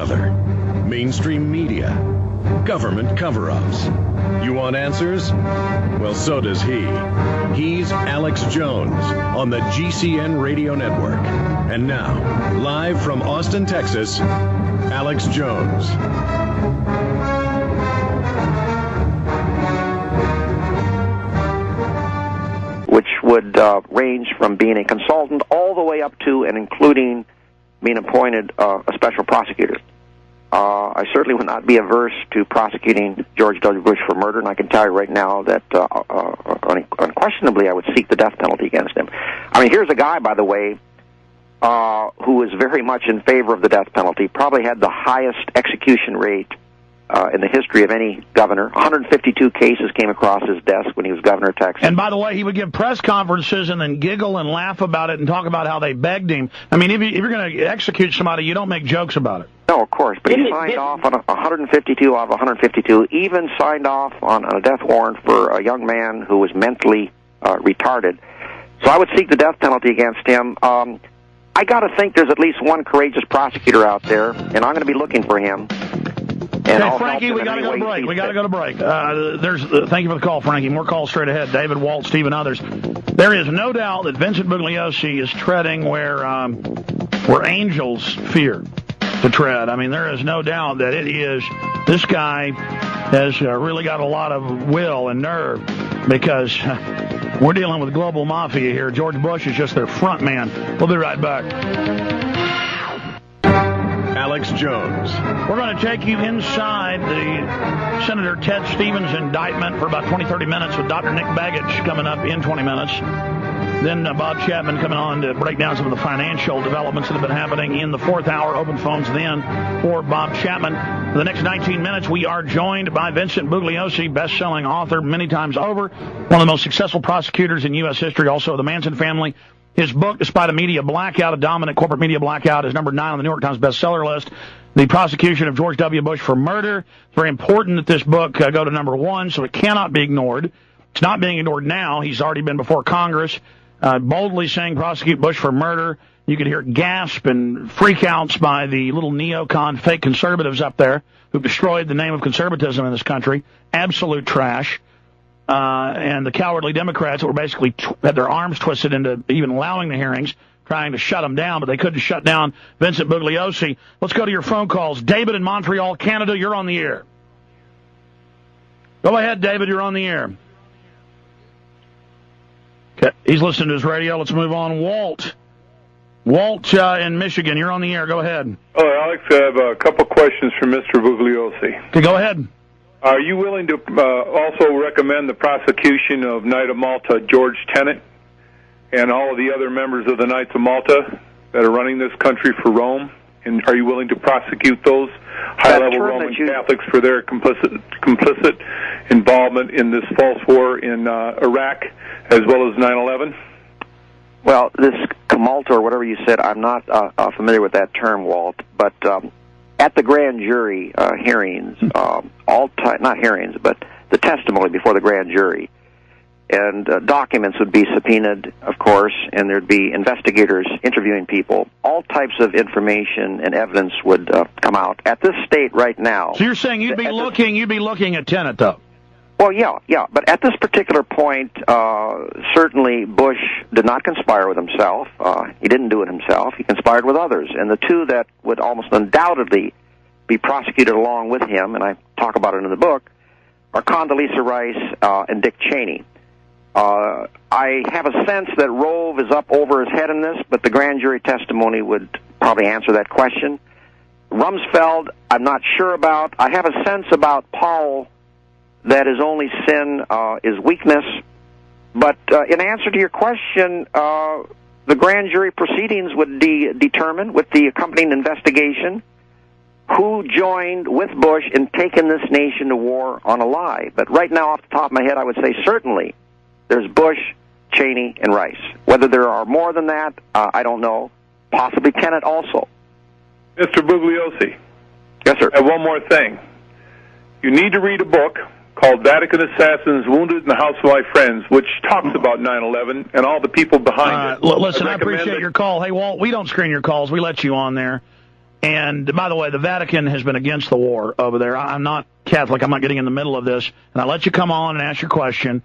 another. Mainstream media, government cover-ups. You want answers? Well, so does he. He's Alex Jones on the GCN Radio Network. And now, live from Austin, Texas, Alex Jones. Which would range from being a consultant all the way up to and including being appointed a special prosecutor. I certainly would not be averse to prosecuting George W. Bush for murder, and I can tell you right now that unquestionably I would seek the death penalty against him. I mean, here's a guy, by the way, who is very much in favor of the death penalty, probably had the highest execution rate in the history of any governor. 152 cases came across his desk when he was governor of Texas. And by the way, he would give press conferences and then giggle and laugh about it and talk about how they begged him. I mean, if you're going to execute somebody, you don't make jokes about it. No, of course, but he signed off on 152 out of 152, even signed off on a death warrant for a young man who was mentally retarded. So I would seek the death penalty against him. I got to think there's at least one courageous prosecutor out there, and I'm going to be looking for him. And hey, Frankie, we got to go to break. We got to go to break. Thank you for the call, Frankie. More calls straight ahead. David, Walt, Steve, and others. There is no doubt that Vincent Bugliosi is treading where angels fear to tread. I mean, there is no doubt that it is. This guy has really got a lot of will and nerve because we're dealing with global mafia here. George Bush is just their front man. We'll be right back. Alex Jones. We're going to take you inside the Senator Ted Stevens indictment for about 20-30 minutes with Dr. Nick Begich coming up in 20 minutes. Then Bob Chapman coming on to break down some of the financial developments that have been happening in the fourth hour. Open phones then for Bob Chapman. For the next 19 minutes, we are joined by Vincent Bugliosi, best-selling author many times over, one of the most successful prosecutors in U.S. history, also the Manson family. His book, despite a media blackout, a dominant corporate media blackout, is number 9 on the New York Times bestseller list. The prosecution of George W. Bush for murder. It's very important that this book go to number 1, so it cannot be ignored. It's not being ignored now. He's already been before Congress, boldly saying prosecute Bush for murder. You could hear gasp and freakouts by the little neocon fake conservatives up there who've destroyed the name of conservatism in this country. Absolute trash. And the cowardly Democrats that were basically had their arms twisted into even allowing the hearings, trying to shut them down, but they couldn't shut down Vincent Bugliosi. Let's go to your phone calls. David in Montreal, Canada, you're on the air. Go ahead, David, you're on the air. Okay, he's listening to his radio. Let's move on. Walt in Michigan, you're on the air. Go ahead. Oh, Alex, I have a couple questions for Mr. Bugliosi. Okay, go ahead. Are you willing to also recommend the prosecution of Knight of Malta George Tenet and all of the other members of the Knights of Malta that are running this country for Rome? And are you willing to prosecute those high-level Roman Catholics for their complicit involvement in this false war in Iraq as well as 9/11? Well, this Malta or whatever you said, I'm not familiar with that term, Walt, but at the grand jury hearings, not hearings, but the testimony before the grand jury, and documents would be subpoenaed, of course, and there'd be investigators interviewing people. All types of information and evidence would come out. At this state right now... So you're saying you'd be looking at Tenet, though? Well, yeah, but at this particular point, certainly Bush did not conspire with himself. He didn't do it himself. He conspired with others. And the two that would almost undoubtedly be prosecuted along with him, and I talk about it in the book, are Condoleezza Rice and Dick Cheney. I have a sense that Rove is up over his head in this, but the grand jury testimony would probably answer that question. Rumsfeld, I'm not sure about. I have a sense about Powell that his only sin is weakness. But in answer to your question, the grand jury proceedings would determine, with the accompanying investigation, who joined with Bush in taking this nation to war on a lie. But right now, off the top of my head, I would say certainly there's Bush, Cheney, and Rice. Whether there are more than that, I don't know. Possibly Tenet also. Mr. Bugliosi. Yes, sir. And one more thing. You need to read a book called Vatican Assassins Wounded in the House of My Friends, which talks about 9/11 and all the people behind it. Listen, I appreciate your call. Hey, Walt, we don't screen your calls. We let you on there. And by the way, the Vatican has been against the war over there. I'm not Catholic. I'm not getting in the middle of this. And I let you come on and ask your question.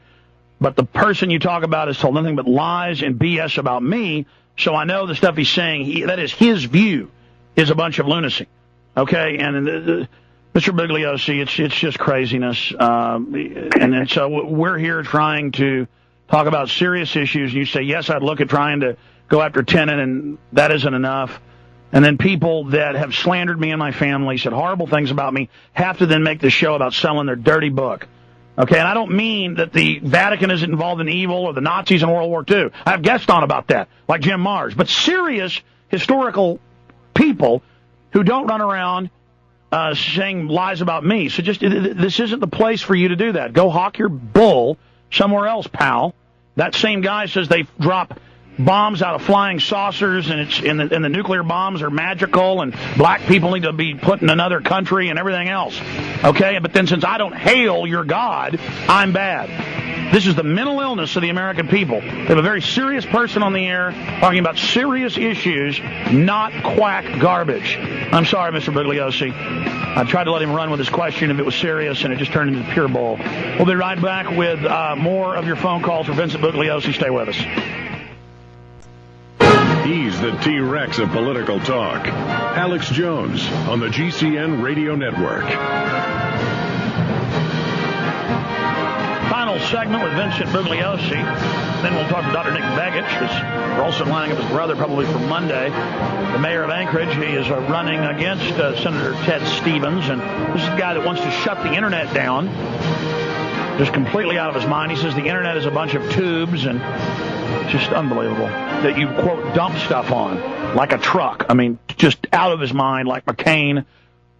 But the person you talk about has told nothing but lies and BS about me. So I know the stuff he's saying, that is his view, is a bunch of lunacy. Okay? And Mr. Bugliosi, it's just craziness. And so we're here trying to talk about serious issues. You say, yes, I'd look at trying to go after Tenet, and that isn't enough. And then people that have slandered me and my family, said horrible things about me, have to then make this show about selling their dirty book. Okay, and I don't mean that the Vatican isn't involved in evil or the Nazis in World War II. I have guests on about that, like Jim Mars. But serious historical people who don't run around saying lies about me. So this isn't the place for you to do that. Go hawk your bull somewhere else, pal. That same guy says they drop bombs out of flying saucers, and the nuclear bombs are magical, and black people need to be put in another country and everything else. Okay, but then since I don't hail your God, I'm bad. This is the mental illness of the American people. They have a very serious person on the air talking about serious issues, not quack garbage. I'm sorry, Mr. Bugliosi. I tried to let him run with his question if it was serious, and it just turned into pure bull. We'll be right back with more of your phone calls for Vincent Bugliosi. Stay with us. He's the T-Rex of political talk. Alex Jones on the GCN Radio Network. Final segment with Vincent Bugliosi. Then we'll talk to Dr. Nick Begich, because we're also lining up his brother probably for Monday. The mayor of Anchorage, he is running against Senator Ted Stevens. And this is the guy that wants to shut the internet down. Just completely out of his mind. He says the internet is a bunch of tubes, and just unbelievable that you, quote, dump stuff on like a truck. I mean, just out of his mind, like McCain,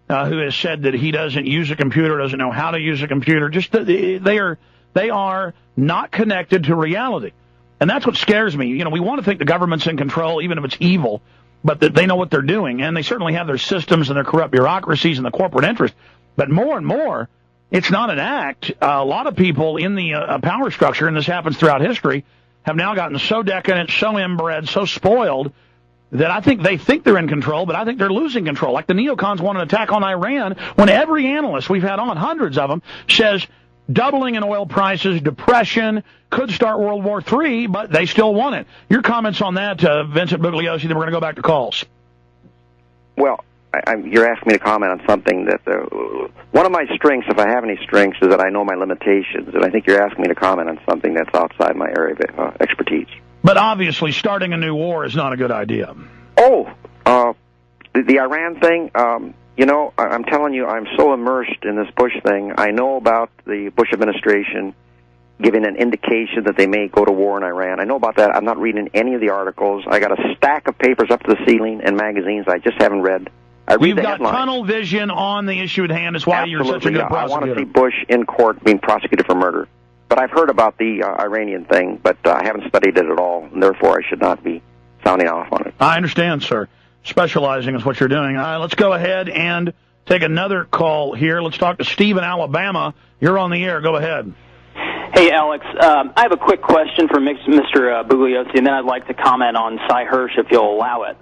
who has said that he doesn't use a computer, doesn't know how to use a computer. Just they are not connected to reality. And that's what scares me. You know, we want to think the government's in control, even if it's evil, but that they know what they're doing. And they certainly have their systems and their corrupt bureaucracies and the corporate interest. But more and more, it's not an act. A lot of people in the power structure, and this happens throughout history, have now gotten so decadent, so inbred, so spoiled, that I think they think they're in control, but I think they're losing control. Like the neocons want an attack on Iran, when every analyst we've had on, hundreds of them, says doubling in oil prices, depression, could start World War III, but they still want it. Your comments on that, Vincent Bugliosi, then we're going to go back to calls. Well, you're asking me to comment on something that one of my strengths, if I have any strengths, is that I know my limitations, and I think you're asking me to comment on something that's outside my area of expertise. But obviously, starting a new war is not a good idea. Oh, the Iran thing, you know, I'm telling you, I'm so immersed in this Bush thing. I know about the Bush administration giving an indication that they may go to war in Iran. I know about that. I'm not reading any of the articles. I got a stack of papers up to the ceiling and magazines I just haven't read. We've got tunnel vision on the issue at hand. That's why you're such a good prosecutor. I want to see Bush in court being prosecuted for murder. But I've heard about the Iranian thing, but I haven't studied it at all, and therefore I should not be sounding off on it. I understand, sir. Specializing is what you're doing. Let's go ahead and take another call here. Let's talk to Steve in Alabama. You're on the air. Go ahead. Hey, Alex. I have a quick question for Mr. Bugliosi, and then I'd like to comment on Cy Hirsch, if you'll allow it.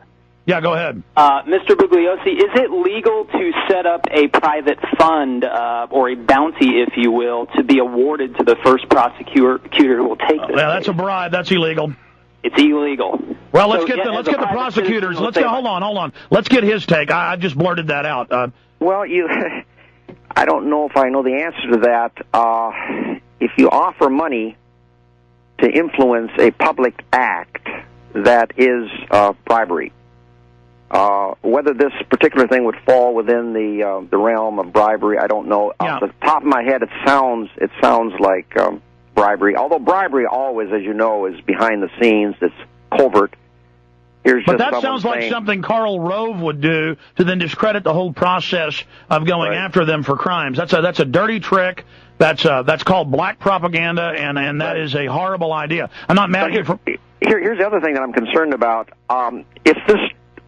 Yeah, go ahead. Mr. Bugliosi, is it legal to set up a private fund or a bounty, if you will, to be awarded to the first prosecutor who will take this? Yeah, that's a bribe. That's illegal. It's illegal. Well, let's get the prosecutors. Hold on. Let's get his take. I just blurted that out. Well, I don't know if I know the answer to that. If you offer money to influence a public act, that is bribery. Whether this particular thing would fall within the realm of bribery, I don't know. Yeah. Off the top of my head, it sounds like bribery. Although bribery always, as you know, is behind the scenes. It's covert. But that sounds like something Karl Rove would do to then discredit the whole process of going after them for crimes. That's a dirty trick. That's called black propaganda, and that is a horrible idea. I'm not mad at you for. Here's the other thing that I'm concerned about. If this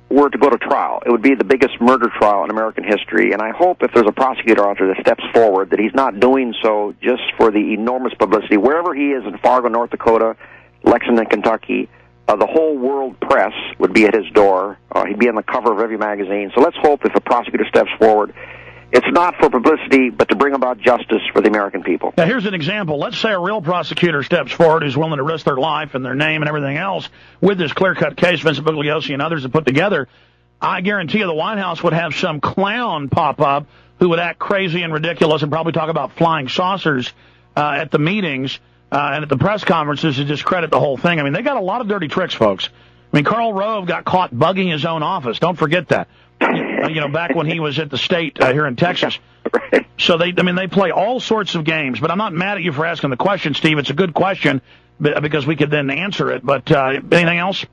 were to go to trial, it would be the biggest murder trial in American history, and I hope if there's a prosecutor out there that steps forward that he's not doing so just for the enormous publicity. Wherever he is in Fargo, North Dakota, Lexington, Kentucky, the whole world press would be at his door. He'd be on the cover of every magazine. So let's hope if a prosecutor steps forward, it's not for publicity, but to bring about justice for the American people. Now, here's an example. Let's say a real prosecutor steps forward who's willing to risk their life and their name and everything else with this clear-cut case Vincent Bugliosi and others have put together. I guarantee you the White House would have some clown pop up who would act crazy and ridiculous and probably talk about flying saucers at the meetings and at the press conferences to discredit the whole thing. I mean, they got a lot of dirty tricks, folks. I mean, Karl Rove got caught bugging his own office. Don't forget that. Back when he was at the state here in Texas. Right. So they play all sorts of games. But I'm not mad at you for asking the question, Steve. It's a good question because we could then answer it. But anything else?